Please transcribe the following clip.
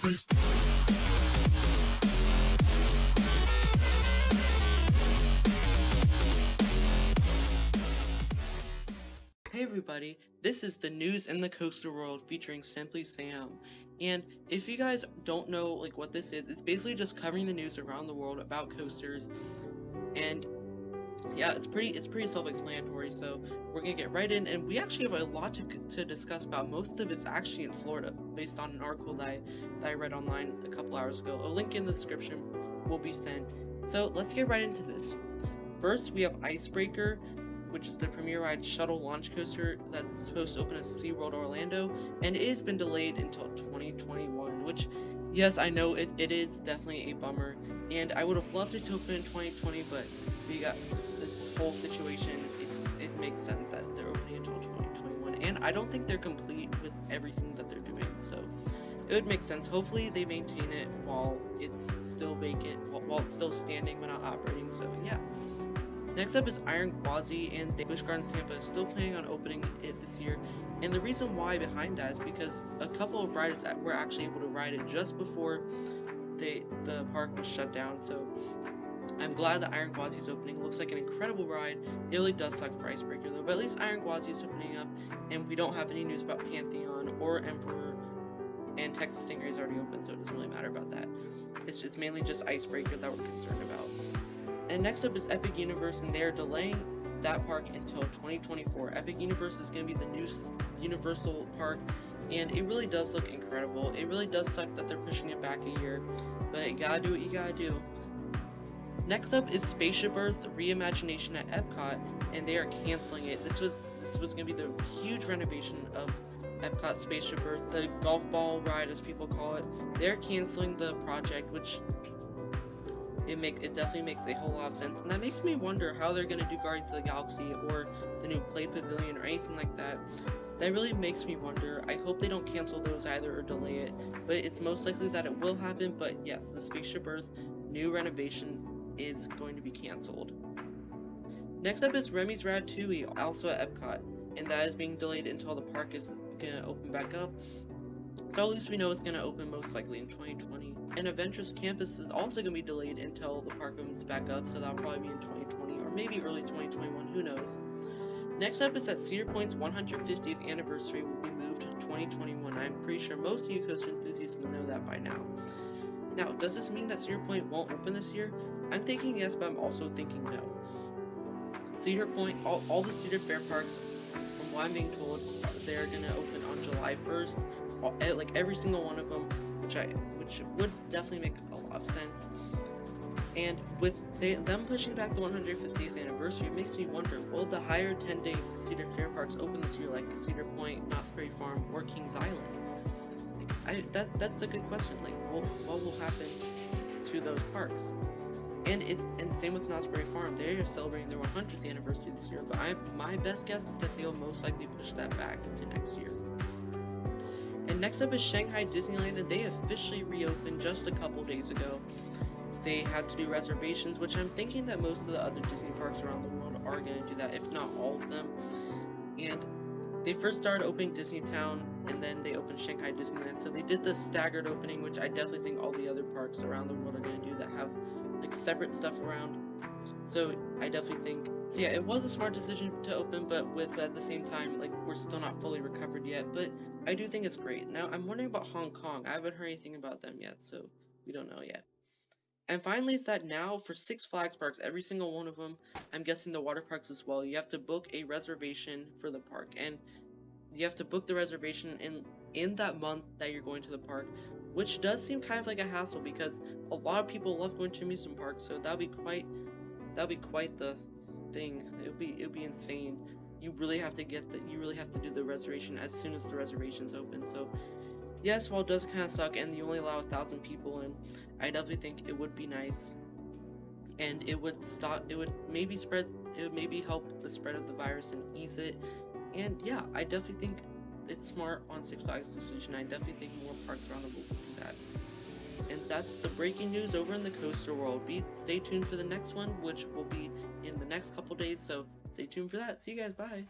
Hey everybody, this is the news in the coaster world featuring SimpliSam. And if you guys don't know like what this is, it's basically just covering the news around the world about coasters. And yeah, it's pretty self-explanatory. So we're gonna get right in, and we actually have a lot to discuss about. Most of it's actually in Florida, based on an article that I read online a couple hours ago. A link in the description will be sent. So let's get right into this. First, we have Icebreaker, which is the premier ride shuttle launch coaster that's supposed to open at SeaWorld Orlando, and it has been delayed until 2021, which, yes, I know it is definitely a bummer, and I would have loved it to open in 2020, but we got this whole situation. It makes sense that they're opening until 2021, and I don't think they're complete with everything that they're doing, so it would make sense. Hopefully they maintain it while it's still vacant, while it's still standing but not operating, so yeah. Next up is Iron Gwazi, and Busch Gardens Tampa is still planning on opening it this year. And the reason why behind that is because a couple of riders were actually able to ride it just before the park was shut down. So I'm glad that Iron Gwazi is opening. It looks like an incredible ride. It really does suck for Icebreaker though, but at least Iron Gwazi is opening up, and we don't have any news about Pantheon or Emperor, and Texas Stingray is already open, so it doesn't really matter about that. It's just mainly just Icebreaker that we're concerned about. And next up is Epic Universe, and they are delaying that park until 2024. Epic Universe is going to be the new Universal park, and it really does look incredible. It really does suck that they're pushing it back a year, but you gotta do what you gotta do. Next up is Spaceship Earth Reimagination at Epcot, and they are canceling it. This was going to be the huge renovation of Epcot Spaceship Earth, the golf ball ride as people call it. They're canceling the project, which it definitely makes a whole lot of sense, and that makes me wonder how they're gonna do Guardians of the Galaxy or the new Play Pavilion or anything like that. That really makes me wonder. I hope they don't cancel those either or delay it, but it's most likely that it will happen. But yes, the Spaceship Earth new renovation is going to be canceled. Next up is Remy's Ratatouille, also at Epcot, and that is being delayed until the park is gonna open back up. So at least we know it's going to open most likely in 2020. And Adventures Campus is also going to be delayed until the park opens back up, so that'll probably be in 2020 or maybe early 2021, who knows. Next up is that Cedar Point's 150th anniversary will be moved to 2021. I'm pretty sure most of you coaster enthusiasts will know that by now. Now, does this mean that Cedar Point won't open this year? I'm thinking yes, but I'm also thinking no. Cedar Point, all the Cedar Fair parks, from what I'm being told, they're going to open on July 1st. Like every single one of them, which would definitely make a lot of sense. And with them pushing back the 150th anniversary, it makes me wonder, will the higher 10-day Cedar Fair parks open this year, like Cedar Point, Knott's Berry Farm, or Kings Island? That's a good question. Like, what will happen to those parks? And same with Knott's Berry Farm. They are celebrating their 100th anniversary this year, but my best guess is that they'll most likely push that back to next year. And next up is Shanghai Disneyland, and they officially reopened just a couple days ago. They had to do reservations, which I'm thinking that most of the other Disney parks around the world are going to do that, if not all of them. And they first started opening Disneytown, and then they opened Shanghai Disneyland, so they did the staggered opening, which I definitely think all the other parks around the world are going to do that have like separate stuff around. So I definitely think, so yeah, it was a smart decision to open, but at the same time, like, we're still not fully recovered yet, but I do think it's great. Now, I'm wondering about Hong Kong. I haven't heard anything about them yet, so we don't know yet. And finally is that now for Six Flags parks, every single one of them, I'm guessing the water parks as well, you have to book a reservation for the park, and you have to book the reservation in that month that you're going to the park, which does seem kind of like a hassle because a lot of people love going to amusement parks, so that'll be quite the thing. It'll be insane. You really have to do the reservation as soon as the reservation's open. So yes, while it does kind of suck and you only allow 1,000 people in, I definitely think it would be nice, and it would maybe help the spread of the virus and ease it. And yeah, I definitely think it's smart on Six Flags decision. I definitely think more parks around the world will do that. And that's the breaking news over in the coaster world. Stay tuned for the next one, which will be in the next couple days, so stay tuned for that. See you guys, bye!